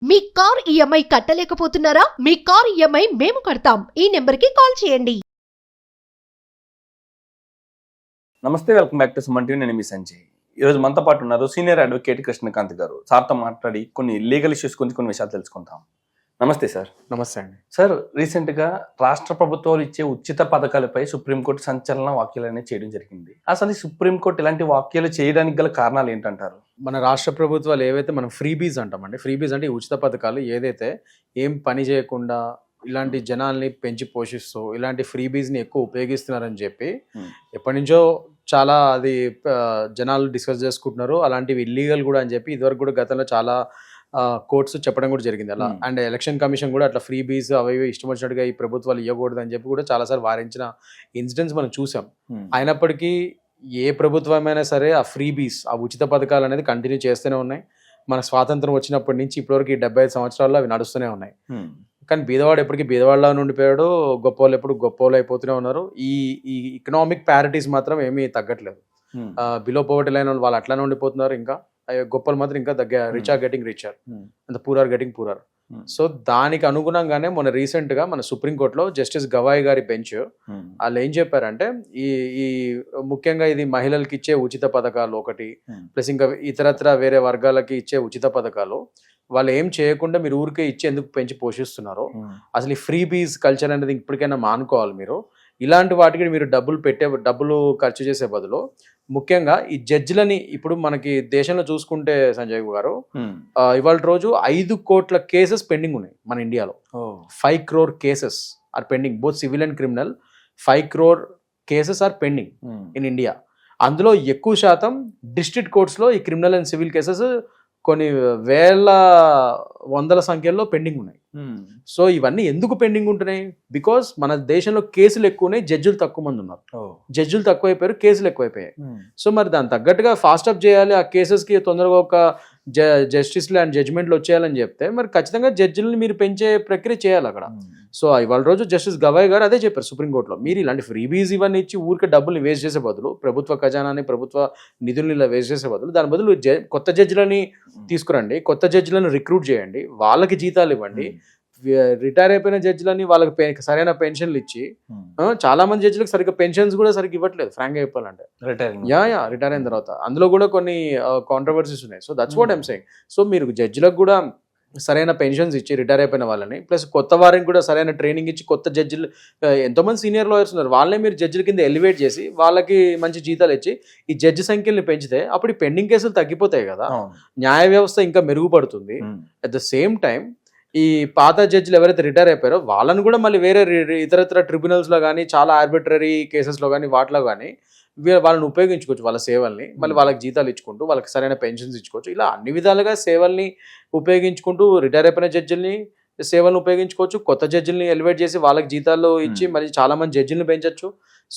మీ car EMI కట్టలేకపోతున్నారా? మీ car EMI మేము కడతాం. ఈ నెంబర్కి కాల్ చేయండి. నమస్తే, welcome back to Suman TV. నేను మీ సంజయ్. ఈరోజు మనతో పాటు ఉన్నారు సీనియర్ అడ్వకేట్ కృష్ణకాంత్ గారు. సార్తో మాట్లాడి కొన్ని లీగల్ ఇష్యూస్ గురించి కొన్ని విషయాలు తెలుసుకుంటాం. నమస్తే సార్. నమస్తే అండి. సార్, రీసెంట్గా రాష్ట్ర ప్రభుత్వాలు ఇచ్చే ఉచిత పథకాలపై సుప్రీంకోర్టు సంచలన వ్యాఖ్యలు అనేది చేయడం జరిగింది. అసలు ఈ సుప్రీంకోర్టు ఇలాంటి వ్యాఖ్యలు చేయడానికి గల కారణాలు ఏంటంటారు? మన రాష్ట్ర ప్రభుత్వాలు ఏవైతే మనం ఫ్రీబీస్ అంటామండి, ఫ్రీబీస్ అంటే ఈ ఉచిత పథకాలు ఏదైతే ఏం పని చేయకుండా ఇలాంటి జనాల్ని పెంచి పోషిస్తూ ఇలాంటి ఫ్రీబీస్ని ఎక్కువ ఉపయోగిస్తున్నారని చెప్పి ఎప్పటి నుంచో చాలా అది జనాలు డిస్కస్ చేసుకుంటున్నారు. అలాంటివి ఇల్లీగల్ కూడా అని చెప్పి ఇదివరకు కూడా గతంలో చాలా కోర్ట్స్ చెప్పడం కూడా జరిగింది అలా. అండ్ ఎలక్షన్ కమిషన్ కూడా అట్లా ఫ్రీబీస్ అవి ఇష్టం వచ్చినట్టుగా ఈ ప్రభుత్వాలు ఇవ్వకూడదు అని చెప్పి కూడా చాలాసార్లు వారించిన ఇన్సిడెంట్స్ మనం చూసాం. అయినప్పటికీ ఏ ప్రభుత్వమైనా సరే ఆ ఫ్రీబీస్, ఆ ఉచిత పథకాలు అనేది కంటిన్యూ చేస్తూనే ఉన్నాయి. మన స్వాతంత్రం వచ్చినప్పటి నుంచి ఇప్పటివరకు ఈ 75 సంవత్సరాల్లో అవి నడుస్తూనే ఉన్నాయి. కానీ బీదవాడు ఎప్పటికీ బీదవాళ్ళ ఉండిపోయాడు, గొప్పవాళ్ళు ఎప్పుడు గొప్పవాళ్ళు అయిపోతూనే ఉన్నారు. ఈ ఎకనామిక్ ప్యారిటీస్ మాత్రం ఏమీ తగ్గట్లేదు. బిలో పోవర్టీ లైన్ వాళ్ళు అట్లానే ఉండిపోతున్నారు. ఇంకా గొప్పలు మాత్రం ఇంకా rich are getting richer and poor are getting poorer. So దానికి అనుగుణంగానే మొన్న రీసెంట్ గా మన సుప్రీంకోర్టులో జస్టిస్ గవాయ్ గారి బెంచ్ వాళ్ళు ఏం చెప్పారంటే ఈ ముఖ్యంగా ఇది మహిళలకి ఇచ్చే ఉచిత పథకాలు ఒకటి, ప్లస్ ఇంకా ఇతరత్ర వేరే వర్గాలకి ఇచ్చే ఉచిత పథకాలు వాళ్ళు ఏం చేయకుండా మీరు ఊరికే ఇచ్చి ఎందుకు పెంచి పోషిస్తున్నారో, అసలు ఈ ఫ్రీ బీస్ కల్చర్ అనేది ఇప్పటికైనా మానుకోవాలి. మీరు ఇలాంటి వాటికి మీరు డబ్బులు ఖర్చు చేసే బదులు ముఖ్యంగా ఈ జడ్జిలని ఇప్పుడు మనకి దేశంలో చూసుకుంటే సంజయ్ గారు ఇవాళ రోజు 5 కోట్ల కేసెస్ పెండింగ్ ఉన్నాయి మన ఇండియాలో. 5 crore cases are pending, both civil and criminal. 5 crore cases are pending in India. అందులో ఎక్కువ శాతం డిస్ట్రిక్ట్ కోర్ట్స్లో ఈ క్రిమినల్ అండ్ సివిల్ కేసెస్ కొన్ని వందల సంఖ్యలో పెండింగ్ ఉన్నాయి. సో ఇవన్నీ ఎందుకు పెండింగ్ ఉంటున్నాయి? బికాస్ మన దేశంలో కేసులు ఎక్కువ ఉన్నాయి, జడ్జిలు తక్కువ మంది ఉన్నారు. జడ్జిలు తక్కువైపోయారు, కేసులు ఎక్కువైపోయాయి. సో మరి దాని తగ్గట్టుగా ఫాస్ట్ అప్ చేయాలి, ఆ కేసెస్కి తొందరగా ఒక జస్టిస్లు అండ్ జడ్జిమెంట్లు వచ్చేయాలని చెప్తే మరి ఖచ్చితంగా జడ్జిలని మీరు పెంచే ప్రక్రియ చేయాలి అక్కడ. సో ఇవాళ రోజు జస్టిస్ గవాయ్ గారు అదే చెప్పారు సుప్రీంకోర్టులో. మీరు ఇలాంటి ఫ్రీబీస్ ఇవన్నీ ఇచ్చి ఊరికే డబ్బుల్ని వేస్ట్ చేసే బదులు, ప్రభుత్వ ఖజానాన్ని ప్రభుత్వ నిధుల్ని ఇలా వేస్ట్ చేసే బదులు దాని బదులు కొత్త జడ్జిలని తీసుకురండి, కొత్త జడ్జిలను రిక్రూట్ చేయండి, వాళ్ళకి జీతాలు ఇవ్వండి. రిటైర్ అయిపోయిన జడ్జిలని వాళ్ళకి సరైన పెన్షన్లు ఇచ్చి, చాలా మంది జడ్జిలకు సరిగ్గా పెన్షన్స్ కూడా సరిగ్గా ఇవ్వట్లేదు ఫ్రాంక్ గా చెప్పాలంటే. రిటైర్ అయిన తర్వాత అందులో కూడా కొన్ని కాంట్రవర్సీస్ ఉన్నాయి. So that's what I'm saying. So మీరు జడ్జిలకు కూడా సరైన పెన్షన్స్ ఇచ్చి రిటైర్ అయిపోయిన వాళ్ళని, ప్లస్ కొత్త వారికి కూడా సరైన ట్రైనింగ్ ఇచ్చి, కొత్త జడ్జిలు ఎంతోమంది సీనియర్ లాయర్స్ ఉన్నారు వాళ్ళే మీరు జడ్జిల కింద ఎలివేట్ చేసి వాళ్ళకి మంచి జీతాలు ఇచ్చి ఈ జడ్జి సంఖ్యల్ని పెంచితే అప్పుడు ఈ పెండింగ్ కేసులు తగ్గిపోతాయి కదా, న్యాయ వ్యవస్థ ఇంకా మెరుగుపడుతుంది. అట్ ద సేమ్ టైం ఈ పాత జడ్జిలు ఎవరైతే రిటైర్ అయిపోయారో వాళ్ళని కూడా మళ్ళీ వేరే ఇతరత్ర ట్రిబ్యునల్స్లో కానీ, చాలా ఆర్బిట్రరీ కేసెస్లో కానీ, వాటిలో కానీ వాళ్ళని ఉపయోగించుకోవచ్చు, వాళ్ళ సేవల్ని. మళ్ళీ వాళ్ళకి జీతాలు ఇచ్చుకుంటూ వాళ్ళకి సరైన పెన్షన్స్ ఇచ్చుకోవచ్చు. ఇలా అన్ని విధాలుగా సేవల్ని ఉపయోగించుకుంటూ రిటైర్ అయిపోయిన జడ్జిల్ని సేవలను ఉపయోగించుకోవచ్చు, కొత్త జడ్జిల్ని ఎలివేట్ చేసి వాళ్ళకి జీతాలు ఇచ్చి మరి చాలా మంది జడ్జిల్ని పెంచవచ్చు.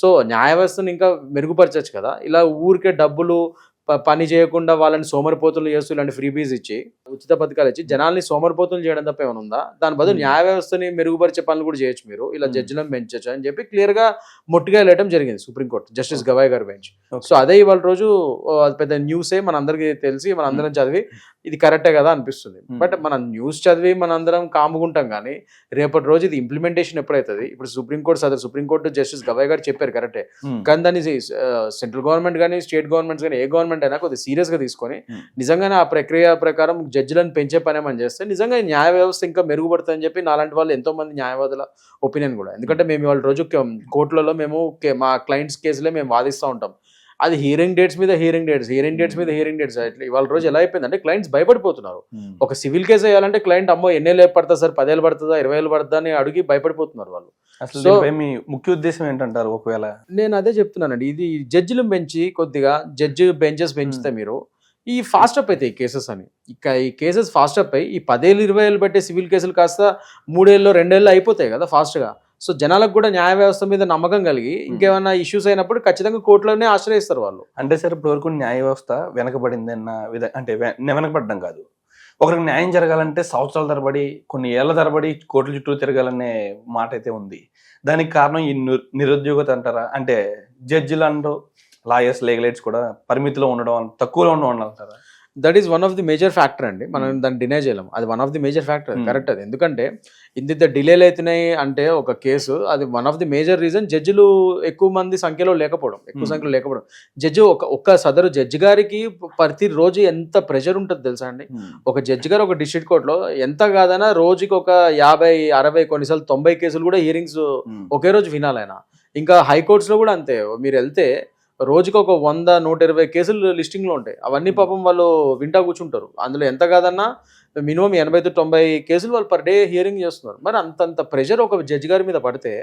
సో న్యాయ వ్యవస్థను ఇంకా మెరుగుపరచచ్చు కదా. ఇలా ఊరికే డబ్బులు పని చేయకుండా వాళ్ళని సోమరిపోతులు చేస్తూ ఇలాంటి ఫ్రీబీస్ ఇచ్చి ఉచిత పథకాలు ఇచ్చి జనాల్ని సోమరిపోతులు చేయడం తప్ప ఏమైనా ఉందా? దాని బదులు న్యాయ వ్యవస్థని మెరుగుపరిచే పనులు కూడా చేయొచ్చు మీరు, ఇలా జడ్జిలను పెంచచ్చు అని చెప్పి క్లియర్ గా మొట్టిగా వెళ్ళడం జరిగింది సుప్రీంకోర్టు జస్టిస్ గవాయ్ గారు బెంచ్. సో అదే ఇవాళ రోజు పెద్ద న్యూసే మనందరికీ తెలిసి మనందరం చదివి ఇది కరెక్టే కదా అనిపిస్తుంది. బట్ మనం న్యూస్ చదివి మనందరం కాముకుంటాం కానీ రేపటి రోజు ఇది ఇంప్లిమెంటేషన్ ఎప్పుడైతుంది? ఇప్పుడు సుప్రీంకోర్టు జస్టిస్ గవాయ్ గారు చెప్పారు కరెక్టే, కానీ దాన్ని సెంట్రల్ గవర్నమెంట్ కానీ, స్టేట్ గవర్నమెంట్స్ కానీ, ఏ గవర్నమెంట్ అయినా కొద్దిగా సీరియస్ గా తీసుకొని నిజంగానే ఆ ప్రక్రియ ప్రకారం జడ్జిలను పెంచే పనేమని చేస్తే నిజంగా న్యాయ వ్యవస్థ ఇంకా మెరుగుపడుతుందని చెప్పి నాలాంటి వాళ్ళు ఎంతో మంది న్యాయవాదుల ఒపీనియన్ కూడా. ఎందుకంటే మేము ఇవాళ రోజు కోర్టులలో మేము మా క్లయింట్స్ కేసులే మేము వాదిస్తూ ఉంటాం. అది హీరింగ్ డేట్స్ మీద హీరింగ్ డేట్స్ అట్లా ఇవాళ రోజు ఎలా అయిపోయిందంటే క్లయింట్స్ భయపడిపోతున్నారు. ఒక సివిల్ కేసు వేయాలంటే క్లయింట్ అమ్మో ఎన్నేళ్ళు పడుతుంది సార్, 10 ఏళ్ళు పడుతుందా, 20 ఏళ్ళు పడుతుందా అని అడిగి భయపడిపోతున్నారు వాళ్ళు. సో మీ ముఖ్య ఉద్దేశం ఏంటంటారు? ఒకవేళ నేను అదే చెప్తున్నానండి, ఇది జడ్జిలు పెంచి కొద్దిగా జడ్జి బెంచెస్ పెంచితే మీరు ఈ ఫాస్ట్ అప్ అవుతాయి కేసెస్ అని. ఈ కేసెస్ ఫాస్ట్ అప్ అయ్యి ఈ 10 ఏళ్ళు 20 ఏళ్ళు పెట్టే సివిల్ కేసులు కాస్త 3 ఏళ్ళు 2 ఏళ్ళు అయిపోతాయి కదా ఫాస్ట్గా. సో జనాలకు కూడా న్యాయ వ్యవస్థ మీద నమ్మకం కలిగి ఇంకేమైనా ఇష్యూస్ అయినప్పుడు ఖచ్చితంగా కోర్టులోనే ఆశ్రయిస్తారు వాళ్ళు. అంటే సార్ ఇప్పుడు వరకు న్యాయ వ్యవస్థ వెనకబడింది అన్న అంటే వెనకబడడం కాదు, ఒకరికి న్యాయం జరగాలంటే సంవత్సరాల తరబడి, కొన్ని ఏళ్ల తరబడి కోర్టుల చుట్టూ తిరగాలనే మాట అయితే ఉంది. దానికి కారణం ఈ నిరుద్యోగత అంటారా? అంటే జడ్జిలు అంటూ లాయర్స్, లీగల్ ఎయిడ్స్ కూడా పరిమితిలో ఉండడం, తక్కువలో ఉండడం అంటారా? That is one of the major factor అండి. మనం దాన్ని డినై చేయలేం, అది one of the major factor, correct అది. ఎందుకంటే ఇంత డిలేలు అవుతున్నాయి అంటే ఒక కేసు, అది one of the major reason జడ్జిలు ఎక్కువ మంది సంఖ్యలో లేకపోవడం, ఎక్కువ సంఖ్యలో లేకపోవడం. జడ్జి ఒక్క సదరు జడ్జి గారికి ప్రతి రోజు ఎంత ప్రెషర్ ఉంటుంది తెలుసా అండి. ఒక జడ్జి గారు ఒక డిస్ట్రిక్ట్ కోర్టులో ఎంత కాదన్నా రోజుకి ఒక 50, 60, కొన్నిసార్లు 90 కేసులు కూడా హియరింగ్స్ ఒకే రోజు వినాలైనా. ఇంకా హైకోర్ట్స్లో కూడా అంతే, మీరు వెళ్తే రోజుకి ఒక 100, 120 కేసులు లిస్టింగ్లో ఉంటాయి. అవన్నీ పాపం వాళ్ళు వింటా కూర్చుంటారు. అందులో ఎంత కాదన్నా మినిమం 80-90 కేసులు వాళ్ళు పర్ డే హియరింగ్ చేస్తున్నారు. మరి అంతంత ప్రెషర్ ఒక జడ్జి గారి మీద పడితే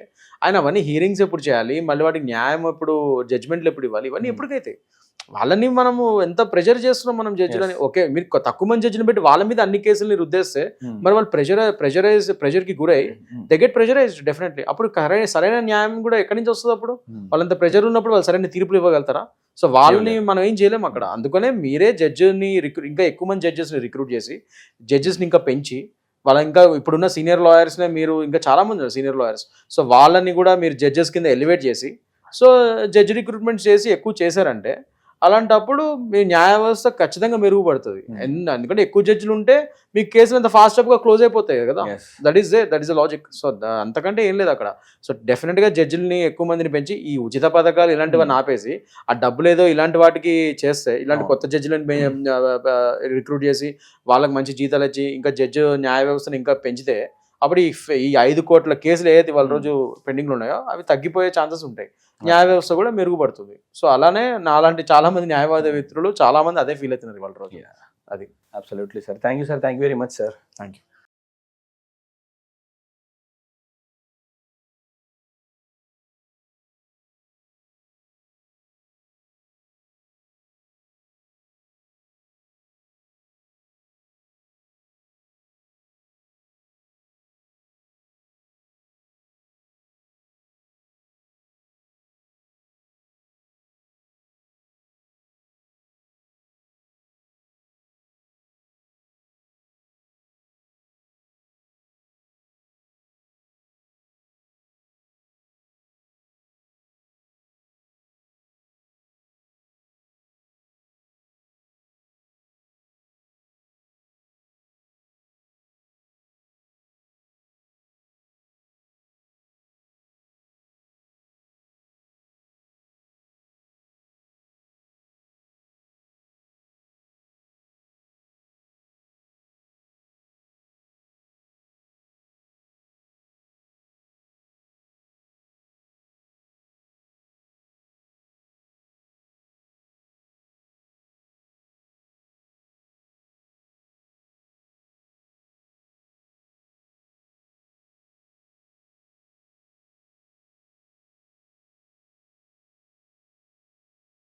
ఆయన అవన్నీ హియరింగ్స్ ఎప్పుడు చేయాలి, మళ్ళీ వాటికి న్యాయం ఎప్పుడు, జడ్జ్మెంట్లు ఎప్పుడు ఇవ్వాలి, ఇవన్నీ ఎప్పటికైతే వాళ్ళని మనము ఎంత ప్రెషర్ చేస్తున్నాం మనం జడ్జిలని. ఓకే, మీరు తక్కువ మంది జడ్జిని పెట్టి వాళ్ళ మీద అన్ని కేసులని రుద్దేస్తే మరి వాళ్ళు ప్రెషర్కి గురై దే గెట్ ప్రెషరైజ్డ్ డెఫినెట్లీ. అప్పుడు సరైన న్యాయం కూడా ఎక్కడి నుంచి వస్తుంది? అప్పుడు వాళ్ళంత ప్రెషర్ ఉన్నప్పుడు వాళ్ళు సరైన తీర్పులు ఇవ్వగలుగుతారా? సో వాళ్ళని మనం ఏం చేయలేము అక్కడ. అందుకనే మీరే జడ్జిని ఇంకా ఎక్కువ మంది జడ్జెస్ని రిక్రూట్ చేసి జడ్జెస్ని ఇంకా పెంచి వాళ్ళ ఇంకా ఇప్పుడున్న సీనియర్ లాయర్స్నే మీరు ఇంకా చాలా మంది ఉన్నారు సీనియర్ లాయర్స్, సో వాళ్ళని కూడా మీరు జడ్జెస్ కింద ఎలివేట్ చేసి సో జడ్జి రిక్రూట్మెంట్ చేసి ఎక్కువ చేశారంటే అలాంటప్పుడు మీ న్యాయ వ్యవస్థ ఖచ్చితంగా మెరుగుపడుతుంది. ఎందుకంటే ఎక్కువ జడ్జిలు ఉంటే మీ కేసులు అంత ఫాస్ట్గా క్లోజ్ అయిపోతాయి కదా. That is the logic. So అంతకంటే ఏం లేదు అక్కడ. సో డెఫినెట్గా జడ్జిల్ని ఎక్కువ మందిని పెంచి ఈ ఉచిత పథకాలు ఇలాంటివన్నీ ఆపేసి ఆ డబ్బులు ఏదో ఇలాంటి వాటికి చేస్తే, ఇలాంటి కొత్త జడ్జిలను రిక్రూట్ చేసి వాళ్ళకి మంచి జీతాలు ఇచ్చి ఇంకా జడ్జి న్యాయ వ్యవస్థను ఇంకా పెంచితే అప్పుడు ఈ 5 కోట్ల కేసులు ఏదైతే వాళ్ళ రోజు పెండింగ్లో ఉన్నాయో అవి తగ్గిపోయే ఛాన్సెస్ ఉంటాయి. న్యాయ వ్యవస్థ కూడా మెరుగుపడుతుంది. సో అలానే అలాంటి చాలా మంది న్యాయవాద మిత్రులు చాలా మంది అదే ఫీల్ అవుతున్నారు వాళ్ళ రోజు. అది absolutely sir. Thank you very much sir. Thank you.